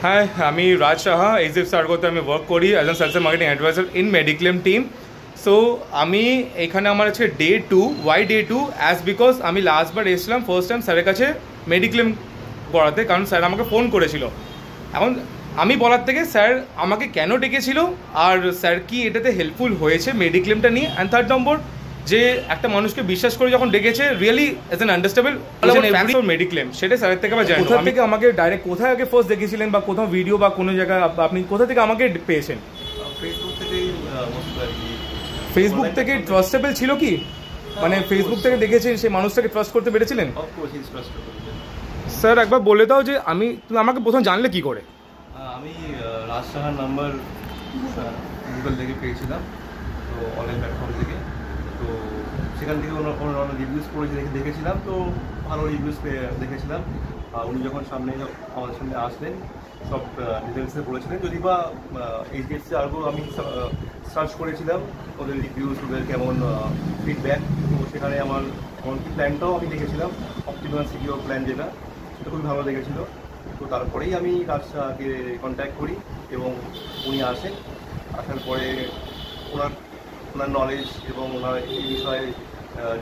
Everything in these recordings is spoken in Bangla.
হ্যাঁ, আমি রাজ সাহা এইচডিএফসি আর্গোতে আমি ওয়ার্ক করি as an sales and marketing adviser in mediclaim team. So আমি এখানে আমার আছে day 2। Why day 2? As because আমি লাস্টবার এসেছিলাম ফার্স্ট টাইম স্যারের কাছে মেডিক্লেম করাতে, কারণ স্যার আমাকে ফোন করেছিল। এখন আমি বলার থেকে স্যার আমাকে কেন ডেকেছিল আর স্যার কি এটাতে হেল্পফুল হয়েছে মেডিক্লেমটা নিয়ে, অ্যান্ড থার্ড নম্বর যে একটা মানুষকে বিশ্বাস করে যখন ডেকেছে really as an understandable mediclaim, সেটা স্যারের থেকে আবার জানি কোথা থেকে আমাকে ডাইরেক্ট কোথায় আগে ফার্স্ট দেখেছিলেন বা কোথাও ভিডিও বা কোনো জায়গায় আপনি কোথা থেকে আমাকে পেয়েছেন? ফেসবুক থেকে ট্রাস্টেবল ছিল কি? মানে ফেসবুক থেকে দেখেছেন সেই মানুষটাকে ট্রাস্ট করতে পেরেছিলেন? স্যার একবার বলে দাও যে তুমি আমাকে প্রথম জানলে কি করে? আমি রাজ সাহার নাম্বার গুগল থেকে পেয়েছিলাম, তো অনলাইন প্ল্যাটফর্ম থেকে। তো সেখান থেকে ওনার রিভিউজ পড়ে দেখেছিলাম, তো ভালো রিভিউজ দেখেছিলাম। উনি যখন আমাদের সামনে আসলেন সব ডিটেলসে বলেছিলেন। যদি বা এইচডিএফসি আর্গো আমি সার্চ করেছিলাম ওদের রিভিউজ, ওদের কেমন ফিডব্যাক, তো সেখানে আমার এমনকি প্ল্যানটাও আমি দেখেছিলাম, অপটিমাল সিকিউর প্ল্যান যেটা, সেটা খুবই ভালো লেগেছিলো। তো তারপরেই আমি রাজকে কন্ট্যাক্ট করি এবং উনি আসেন। আসার পরে ওনার নলেজ এবং ওনার এই বিষয়ে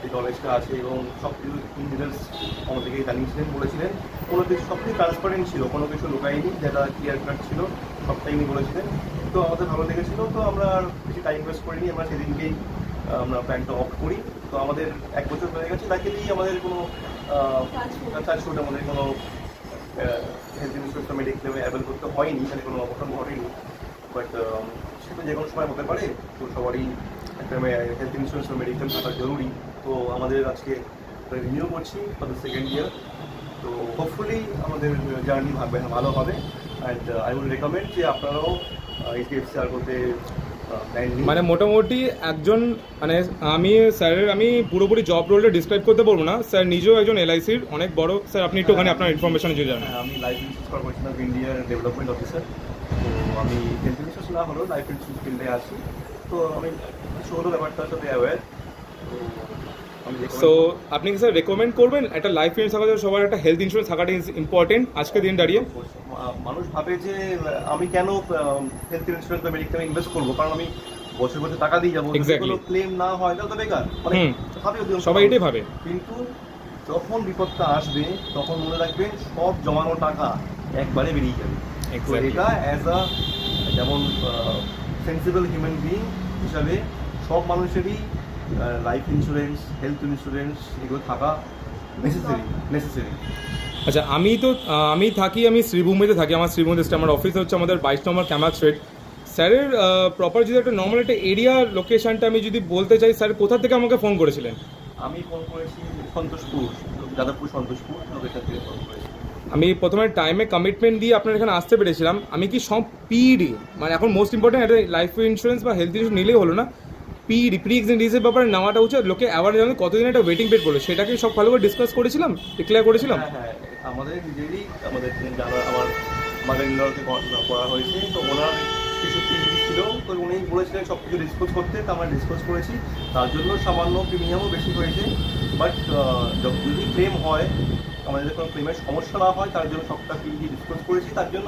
যে নলেজটা আছে এবং সব কিছু ইনডিটেলস আমাদেরকে জানিয়েছিলেন, বলেছিলেন। কোনো কিছু সব কিছু ট্রান্সপারেন্ট ছিল, কোনো কিছু লুকায়নি, যেটা ক্লিয়ার কাট ছিল সবটাই উনি বলেছিলেন। তো আমাদের ভালো লেগেছিলো। তো আমরা আর বেশি টাইম ওয়েস্ট করিনি, আমরা সেদিনকেই আমরা প্ল্যানটা অফ করি। তো আমাদের 1 বছর হয়ে গেছে, লাকিলি আমাদের কোনো আমাদের কোনো হেলথ ইন্স্যুরেন্সটা মেডিক্লেমে অ্যাভেল করতে হয়নি, এখানে কোনো অঘটন ঘটেনি। বাট সেটা যে কোনো সময় হতে পারে, তো সবারই একটা হেলথ ইন্স্যুরেন্স বা মেডিক্লেম থাকা জরুরি। তো আমাদের আজকে রিনিউ করছি ফর দ্য সেকেন্ড ইয়ার। তো হোপফুলি আমাদের জার্নি ভালো হবে। অ্যান্ড আই উইল রেকমেন্ড যে আপনারাও এইচডিএফসি আর্গোতে মানে মোটামুটি একজন মানে আমি পুরোপুরি জব রোলটা ডিসক্রাইব করতে পারবো না। স্যার নিজেও একজন এলআইসির অনেক বড়। স্যার আপনি একটু ওখানে আপনার ইনফরমেশন দিয়ে জানেন। আমি লাইফ ইন্স্যুরেন্স কর্পোরেশন অফ ইন্ডিয়ার ডেভেলপমেন্ট অফিসার। তো আমি হেলথ ইন্স্যুরেন্স না হলেও লাইফ ইন্স্যুরেন্স ফিল্ডে আছি। তো আমি কিছু হলো ব্যাপারটার সাথে অ্যাওয়্যার। সো আপনি কি স্যার রেকমেন্ড করবেন একটা লাইফ ইন্স্যুরেন্স থাকা, সবার একটা হেলথ ইন্স্যুরেন্স থাকাটা ইম্পর্টেন্ট আজকের দিন দাঁড়িয়ে? মানুষ ভাবে যে আমি কেন হেলথ ইন্স্যুরেন্স বা মেডিক্লেমে ইনভেস্ট করবো, কারণ আমি বছর বছর টাকা দিয়ে যাবো, কোনো ক্লেম না হয় তাহলে তো বেকার, সবাই এটাই ভাবে। কিন্তু যখন বিপদটা আসবে তখন মনে রাখবেন সব জমানো টাকা একবারে বেরিয়ে যাবে। তো এটা অ্যাজ আ যেমন সেন্সিবল হিউম্যান বিইং হিসাবে সব মানুষেরই লাইফ ইন্স্যুরেন্স, হেলথ ইন্স্যুরেন্স এগুলো থাকা নেসেসারি। আচ্ছা, আমি শ্রীভূমিতে থাকি। আমার শ্রীভূমিতে আমার অফিস হচ্ছে আমাদের 22 নম্বর ক্যামাক স্ট্রিট। স্যারের প্রপার যদি একটা নর্মাল একটা এরিয়া লোকেশনটা আমি যদি বলতে চাই, স্যার কোথা থেকে আমাকে ফোন করেছিলেন? আমি ফোন করেছি যাদবপুর সন্তোষপুর লোকেশন থেকে ফোন করেছি। আমি প্রথমে টাইমে কমিটমেন্ট দিয়ে আপনার এখানে আসতে পেরেছিলাম। আমি কি সব পিডি, মানে এখন মোস্ট ইম্পর্টেন্ট একটা লাইফ ইন্স্যুরেন্স বা হেলথ ইন্স্যুরেন্স নিলেই হলো না, প্রি এক্সিস্টিং ডিজিজের ব্যাপারে নেওয়াটা উচিত। লোকে অ্যাওয়ার জানে কতদিন একটা ওয়েটিং পিরিয়ড বলে, সেটাকে সব ভালো করে ডিসকাস করেছিলাম, ডিক্লেয়ার করেছিলাম। হ্যাঁ, আমাদের নিজেরই যারা আমার মাদার ইন লকে করা হয়েছে, তো ওনার কিছু পিডি ছিল, তো উনি বলেছিলেন সব কিছু ডিসকাস করতে, তো আমরা ডিসকাস করেছি। তার জন্য সামান্য প্রিমিয়ামও বেশি হয়েছে। বাট যদি ক্লেম হয়, আমাদের কোনো ক্লেমের সমস্যা না হয়, তার জন্য সবটা পিডি ডিসকাস করেছি। তার জন্য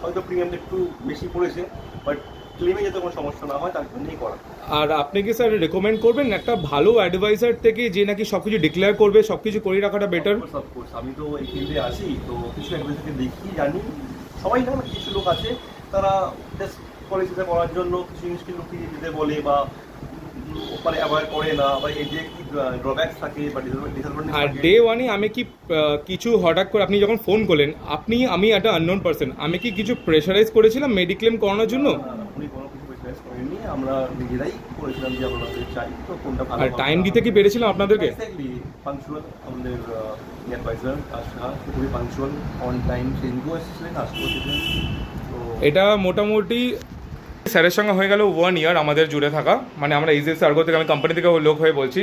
হয়তো প্রিমিয়ামটা একটু বেশি পড়েছে, বাট ক্লেমে যাতে কোনো সমস্যা না হয় তার জন্যই করা। আর আপনি কি স্যার রেকমেন্ড করবেন একটা ভালো অ্যাডভাইজার থেকে যে নাকি সবকিছু ডিক্লেয়ার করবে, সবকিছু করে রাখাটা বেটার? অফকোর্স, আমি তো এই ফিল্ডে আছি, তো কিছু অ্যাডভাইজারকে দেখি, জানি। সবাই না, কিছু লোক আছে তারা জাস্ট পলিসিটা করার জন্য কিছু জিনিসকে লুকিয়ে দিতে বলে বা মানে অ্যাভয়েড করে না, বা এই যে কি ড্রব্যাকস থাকে বা ডিসঅ্যাডভান্টেজ। আর ডে ওয়ানে আমি কি কিছু হঠাৎ করে আপনি যখন ফোন করলেন, আমি একটা আননোন পারসন, আমি কি কিছু প্রেশারাইজ করেছিলাম মেডিক্লেম করানোর জন্য? উনি কোনো কিছু প্রেশারাইজ করেননি, আমরা নিজেরাই করেছিলাম যে আপনাদের চাই তো কোনটা ভালো। আর টাইম দিতে কি পেরেছিলাম আপনাদেরকে? Exactly punctual. আমাদের অ্যাডভাইজার আশা খুবই পাঞ্চুয়াল, অন টাইম, সেদিনকেও এসেছিলেন, আজকেও এসেছিলেন। তো এটা মোটামুটি স্যারের সঙ্গে হয়ে গেল 1 ইয়ার আমাদের জুড়ে থাকা। মানে আমরা এইচডিএফসি আর্গো থেকে, আমি কোম্পানি থেকে লোক হয়ে বলছি।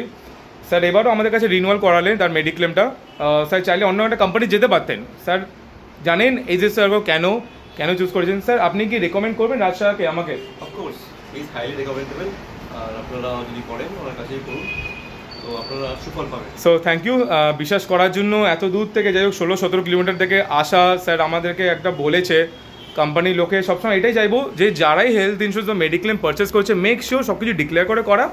স্যার এবারও আমাদের কাছে রিনিউয়াল করালেন তার মেডিক্লেমটা। স্যার চাইলে অন্য একটা কোম্পানি যেতে পারতেন। স্যার জানেন এইচডিএফসি আর্গো কেন চুজ করেছেন? স্যার আপনি কি রেকমেন্ড করবেন রাজশাহকে আমাকে? Of course, is highly recommendable. আর আপনারা যদি করেন ওনার কাছেই করুন, তো আপনারা সুফল পাবেন। সো থ্যাংক ইউ বিশ্বাস করার জন্য। এত দূর থেকে যাই হোক 16-17 কিলোমিটার থেকে আসা, স্যার আমাদেরকে একটা বলেছে, কোম্পানির লোকে সবসময় এটাই চাইবো যে যারাই হেলথ ইন্স্যুরেন্স বা মেডিক্লেম পারচেস করছে মেক শিওর সব কিছু ডিক্লেয়ার করে করা,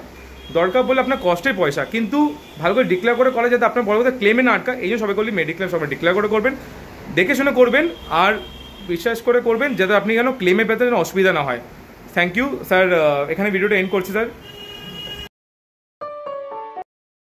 দরকার বলে আপনার কষ্টের পয়সা কিন্তু ভালো করে ডিক্লেয়ার করে করা, যাতে আপনার বড় কথা ক্লেমে না আটকা। এই জন্য সবাই করলে মেডিক্লেম সবাই ডিক্লেয়ার করে করবেন, দেখে শুনে করবেন আর বিশ্বাস করে করবেন, যাতে আপনি কেন ক্লেমে পেতে যেন অসুবিধা না হয়। থ্যাংক ইউ স্যার, এখানে ভিডিওটা এন্ড করছি স্যার।